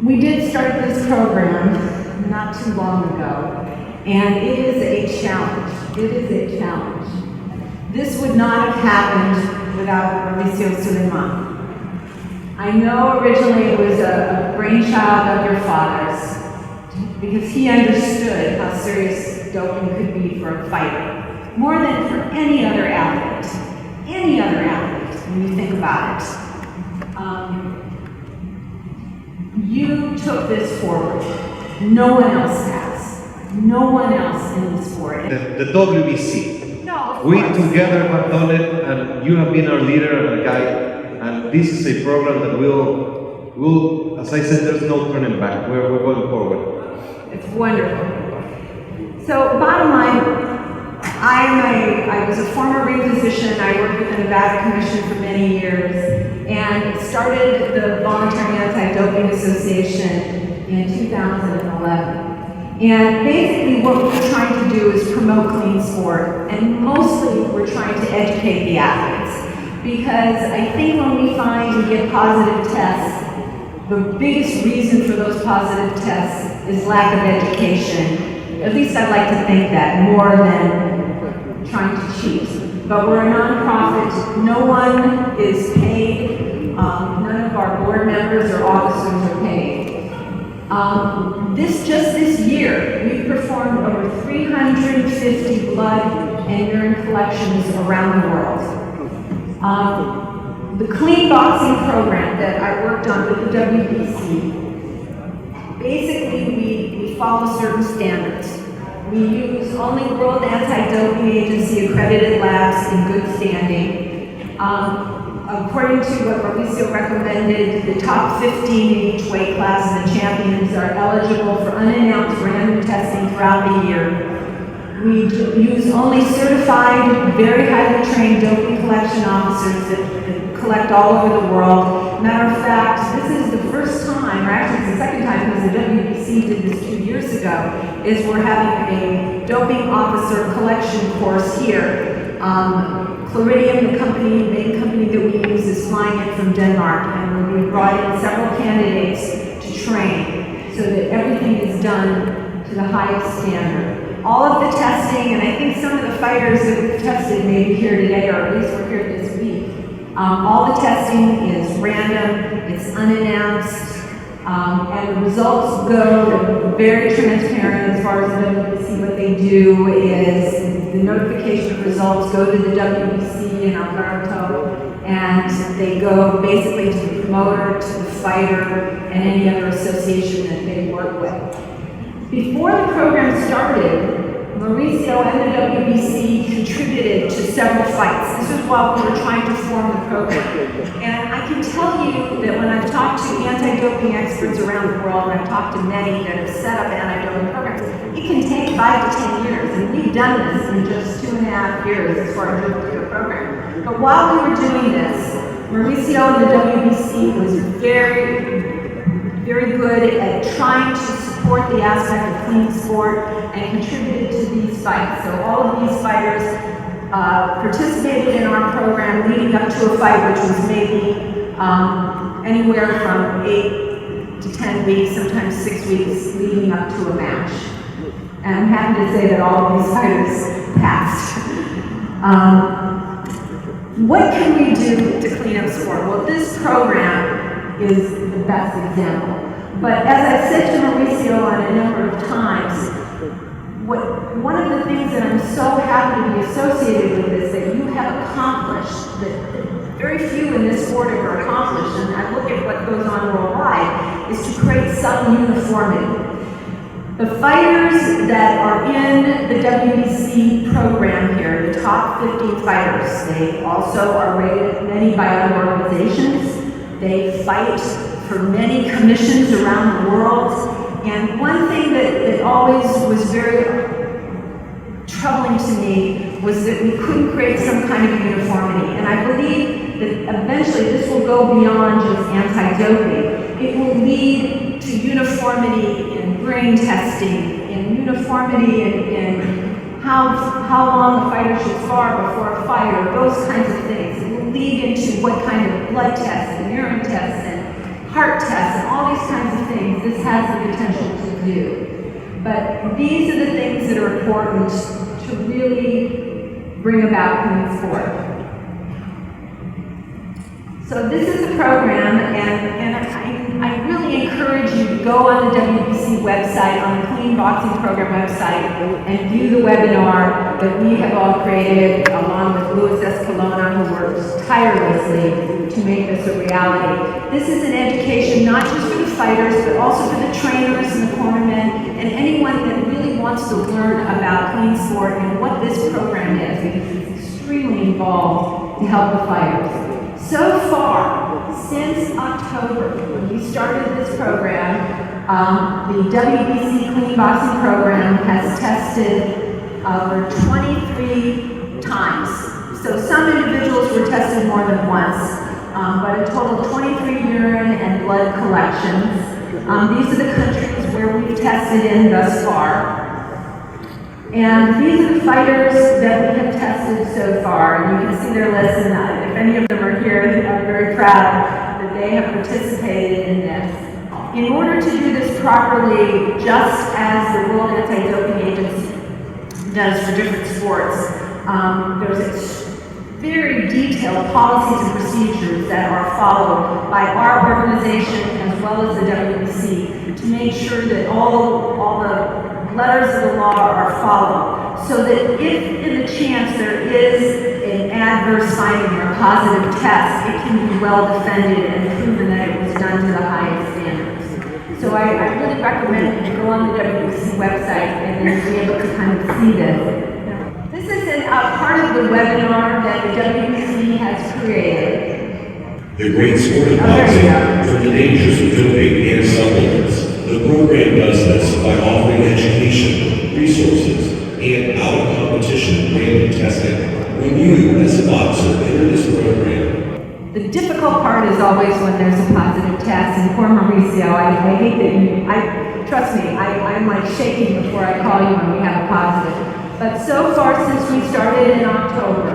We did start this program not too long ago, and it is a challenge. It is a challenge. This would not have happened without Mauricio Suleiman. I know originally it was a brainchild of your father's, because he understood how serious doping could be for a fighter, more than for any other athlete, when you think about it. You took this forward. No one else has. No one else in the sport. The WBC. No, We together have done it, and you have been our leader and our guide. And this is a program that will, as I said, there's no turning back. We're going forward. It's wonderful. So, bottom line, I was a former ring physician. I worked with the VADA Commission for many years, and started the Voluntary Anti-Doping Association in 2011. And basically what we're trying to do is promote clean sport, and mostly we're trying to educate the athletes. Because I think when we find and get positive tests, the biggest reason for those positive tests is lack of education. At least I'd like to think that, more than trying to cheat. But we're a nonprofit. No one is paid. None of our board members or officers are paid. Just this year, we've performed over 350 blood and urine collections around the world. The clean boxing program that I worked on with the WBC, basically we follow certain standards. We use only World Anti-Doping Agency accredited labs in good standing. According to what Mauricio recommended, the top 15 in each weight class and the champions are eligible for unannounced random testing throughout the year. We use only certified, very highly trained doping collection officers that collect all over the world. Matter of fact, this is the first time, or actually it's the second time, because the WBC did this 2 years ago, is we're having a doping officer collection course here. Claridium, the main company that we use, is flying in from Denmark, and we brought in several candidates to train so that everything is done to the highest standard. All of the testing, and I think some of the fighters that we've tested may be here today, or at least we're here this week. All the testing is random, it's unannounced, and the results go very transparent as far as the WBC. What they do is the notification of results go to the WBC in Alberto, and they go basically to the promoter, to the fighter, and any other association that they work with. Before the program started, Mauricio and the WBC contributed to several fights. This was while we were trying to form the program. And I can tell you that when I've talked to anti-doping experts around the world, and I've talked to many that have set up anti-doping programs, it can take 5 to 10 years. And we've done this in just 2.5 years as far as the program. But while we were doing this, Mauricio and the WBC was very good at trying to support the aspect of clean sport and contributed to these fights. So all of these fighters participated in our program leading up to a fight, which was maybe anywhere from 8 to 10 weeks, sometimes 6 weeks leading up to a match. And I'm happy to say that all of these fighters passed. What can we do to clean up sport? Well, this program is the best example. But as I've said to Mauricio on a number of times, one of the things that I'm so happy to be associated with is that you have accomplished, that very few in this sport have accomplished, and I look at what goes on worldwide, is to create some uniformity. The fighters that are in the WBC program here, the top 15 fighters, they also are rated many by other organizations. They fight for many commissions around the world. And one thing that always was very troubling to me was that we couldn't create some kind of uniformity. And I believe that eventually this will go beyond just anti-doping. It will lead to uniformity in brain testing, in uniformity in how long a fighter should spar before a fight, or those kinds of things. It will lead into what kind of blood tests and urine tests and heart tests and all these kinds of things, this has the potential to do. But these are the things that are important to really bring about clean sport. So this is the program, and I really encourage you to go on the WBC website, on the Clean Boxing Program website, and view the webinar that we have all created, along with Luis Escalona, who works tirelessly to make this a reality. This is an education not just for the fighters, but also for the trainers and the cornermen, and anyone that really wants to learn about clean sport and what this program is, because it's extremely involved to help the fighters. So far, since October, when we started this program, the WBC Clean Boxing Program has tested over 23 times. So some individuals were tested more than once, but a total of 23 urine and blood collections. These are the countries where we've tested in thus far. And these are the fighters that we have tested so far. And you can see their list, and if any of them are here, I'm very proud that they have participated in this. In order to do this properly, just as the World Anti-Doping Agency does for different sports, there's very detailed policies and procedures that are followed by our organization as well as the WBC to make sure that all the letters of the law are followed, so that if in the chance there is an adverse finding or a positive test, it can be well defended and proven that it was done to the highest standards. So I really recommend that you go on the WBC website and then be able to kind of see this. This is a part of the webinar that the WBC has created. The great sport of boxing from the dangers of doping and supplements. The program does this by offering education, resources, and out-of-competition random testing. When you, as a boxer, enter this program. The difficult part is always when there's a positive test, and poor Mauricio, I hate that trust me, I'm like shaking before I call you when we have a positive. But so far since we started in October,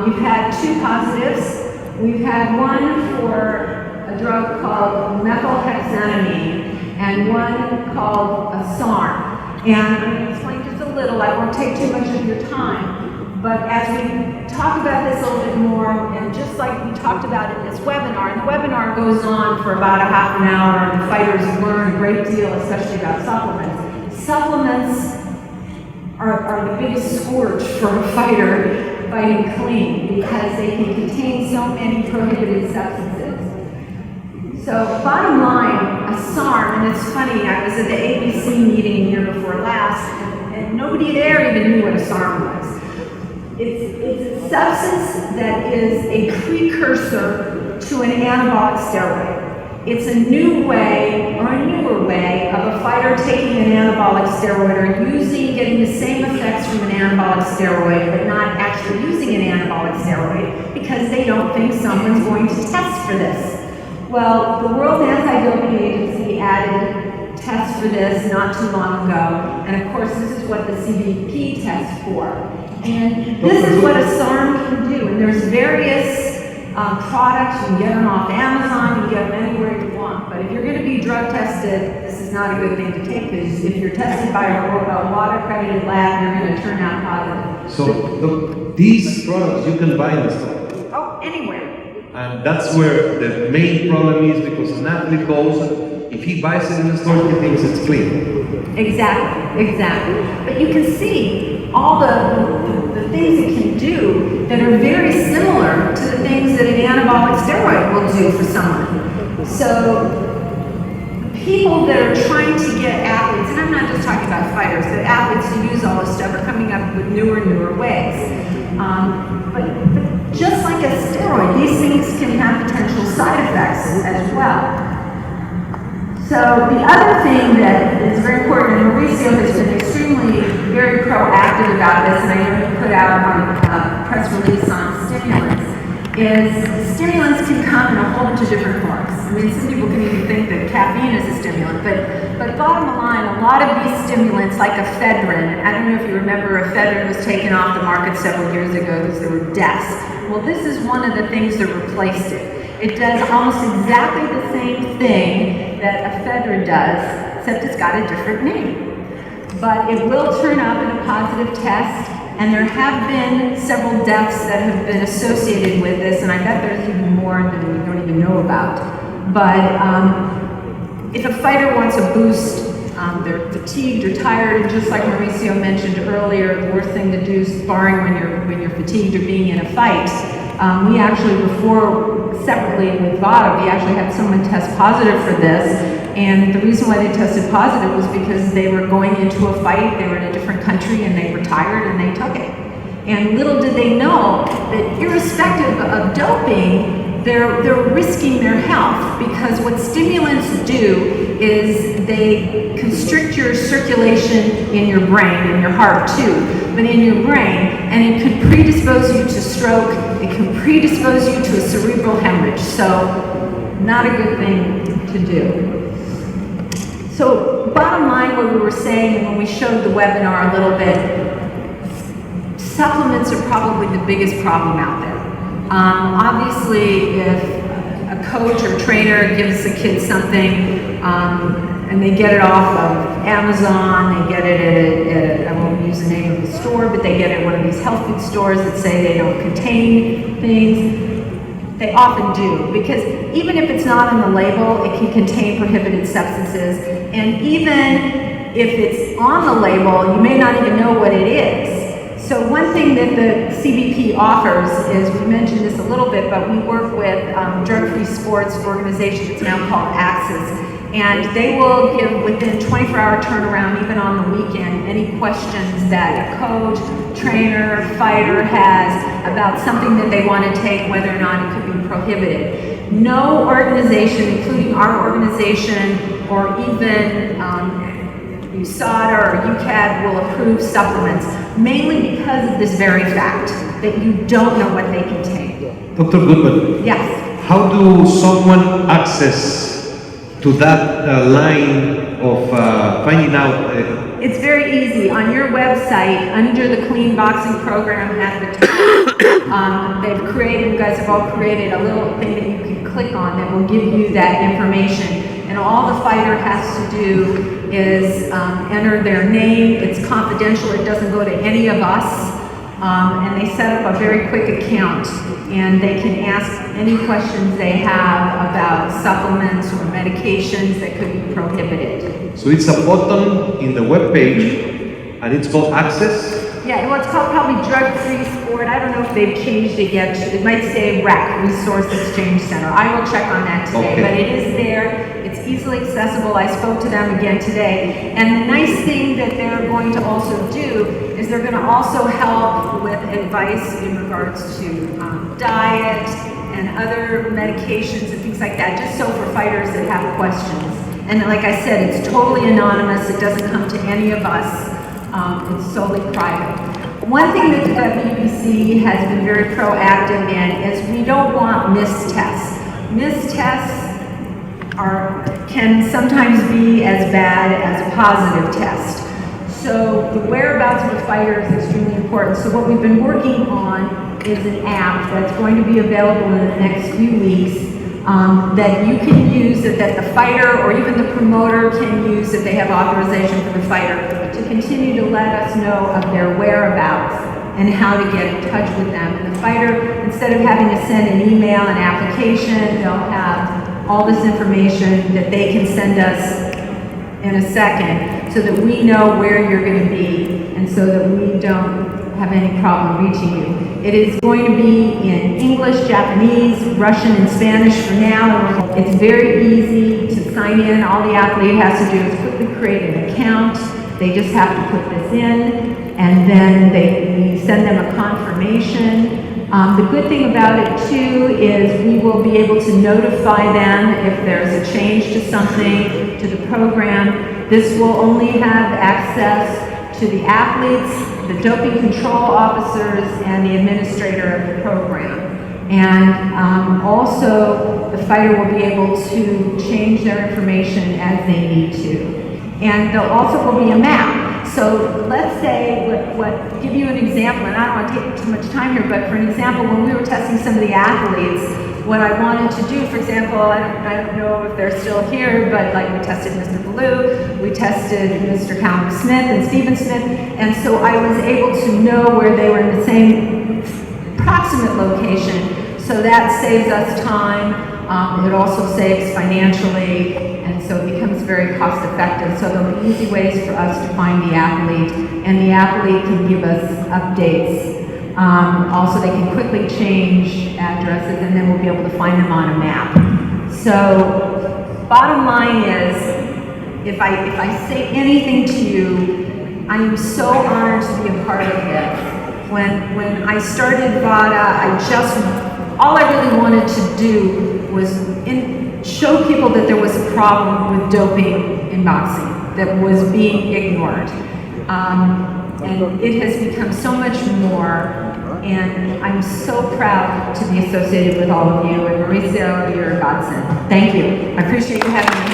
we've had 2 positives. We've had one for a drug called methylhexanamine, and one called a SARM. And I'm going to explain just a little, I won't take too much of your time, but as we talk about this a little bit more, and just like we talked about in this webinar, and the webinar goes on for about a half an hour, and the fighters learn a great deal, especially about supplements. Supplements are the biggest scourge for a fighter fighting clean, because they can contain so many prohibited substances. So bottom line, a SARM, and it's funny, I was at the ABC meeting year before last, and nobody there even knew what a SARM was. It's a substance that is a precursor to an anabolic steroid. It's a new way, or a newer way, of a fighter taking an anabolic steroid or getting the same effects from an anabolic steroid, but not actually using an anabolic steroid because they don't think someone's going to test for this. Well, the World Anti-Doping Agency added tests for this not too long ago, and of course this is what the CBP tests for. And this is what a SARM can do, and there's various products. You can get them off Amazon, you can get them anywhere you want, but if you're going to be drug tested, this is not a good thing to take, because if you're tested by a water-accredited lab, you're going to turn out positive. So these products you can buy in the store? Oh, anywhere. And that's where the main problem is, because an athlete goes, if he buys it in the store, he thinks it's clean. Exactly. But you can see all the things it can do that are very similar to the things that an anabolic steroid will do for someone. So the people that are trying to get athletes, and I'm not just talking about fighters, but athletes who use all this stuff are coming up with newer ways. But just like a steroid, these things can have potential side effects as well. So the other thing that is very important, and Mauricio has been very proactive about this, and I know he put out a press release on stimulants, is stimulants can come in a whole bunch of different forms. I mean, some people can even think that caffeine is a stimulant, but bottom line, a lot of these stimulants, like ephedrine, I don't know if you remember, ephedrine was taken off the market several years ago because there were deaths. Well, this is one of the things that replaced it. It does almost exactly the same thing that ephedra does, except it's got a different name. But it will turn up in a positive test, and there have been several deaths that have been associated with this, and I bet there's even more than we don't even know about. But if a fighter wants a boost, they're fatigued or tired, and just like Mauricio mentioned earlier, the worst thing to do is sparring when you're fatigued or being in a fight. We actually, before, separately with VADA, we actually had someone test positive for this, and the reason why they tested positive was because they were going into a fight, they were in a different country, and they were tired, and they took it. And little did they know that irrespective of doping, they're risking their health, because what stimulants do is they constrict your circulation in your brain, in your heart too, but in your brain, and it could predispose you to stroke, it can predispose you to a cerebral hemorrhage, so not a good thing to do. So bottom line, what we were saying, and when we showed the webinar a little bit, supplements are probably the biggest problem out there. Obviously, if a coach or trainer gives a kid something and they get it off of Amazon, they get it at I won't use the name of the store, but they get it at one of these health food stores that say they don't contain things. They often do, because even if it's not on the label, it can contain prohibited substances, and even if it's on the label, you may not even know what it is. So one thing that the CBP offers is, we mentioned this a little bit, but we work with drug-free sports organization, it's now called Axis, and they will give within 24-hour turnaround, even on the weekend, any questions that a coach, trainer, fighter has about something that they want to take, whether or not it could be prohibited. No organization, including our organization, or even USADA or UCAD, will approve supplements, mainly because of this very fact, that you don't know what they contain. Dr. Goodman, Yes. how do someone access to that line of finding out? It's very easy. On your website, under the Clean Boxing Program at the top, they've created, you guys have all created a little thing that you can click on that will give you that information. And all the fighter has to do is enter their name. It's confidential, it doesn't go to any of us. And they set up a very quick account, and they can ask any questions they have about supplements or medications that could be prohibited. So it's a button in the web page, and it's called Access? Yeah, well, it's called probably Drug-Free Sport. I don't know if they've changed it yet. It might say REC, Resource Exchange Center. I will check on that today, okay. But it is there. It's easily accessible. I spoke to them again today. And the nice thing that they're going to also do is they're going to also help with advice in regards to diet and other medications and things like that, just so for fighters that have questions. And like I said, it's totally anonymous. It doesn't come to any of us. It's solely private. One thing that the WBC has been very proactive in is we don't want missed tests. Missed tests can sometimes be as bad as a positive test. So the whereabouts of the fighter is extremely important. So what we've been working on is an app that's going to be available in the next few weeks that you can use, that the fighter or even the promoter can use if they have authorization for the fighter, to continue to let us know of their whereabouts and how to get in touch with them. And the fighter, instead of having to send an email, an application, they'll have all this information that they can send us in a second, so that we know where you're going to be, and so that we don't have any problem reaching you. It is going to be in English, Japanese, Russian, and Spanish for now. It's very easy to sign in. All the athlete has to do is quickly create an account. They just have to put this in, and then we send them a confirmation. The good thing about it too is we will be able to notify them if there's a change to something, to the program. This will only have access to the athletes, the doping control officers, and the administrator of the program. And also the fighter will be able to change their information as they need to. And there also will be a map. So let's say, give you an example, and I don't want to take too much time here, but for an example, when we were testing some of the athletes, what I wanted to do, for example, I don't know if they're still here, but like we tested Mr. Ballou, we tested Mr. Calvin Smith and Stephen Smith, and so I was able to know where they were in the same proximate location, so that saves us time. It also saves financially, and so it becomes very cost effective. So there'll be easy ways for us to find the athlete, and the athlete can give us updates. Also, they can quickly change addresses, and then we'll be able to find them on a map. So, bottom line is, if I say anything to you, I am so honored to be a part of this. When I started VADA, all I really wanted to do was show people that there was a problem with doping in boxing that was being ignored. And it has become so much more, and I'm so proud to be associated with all of you. And Mauricio, you're a godsend. Thank you. I appreciate you having me.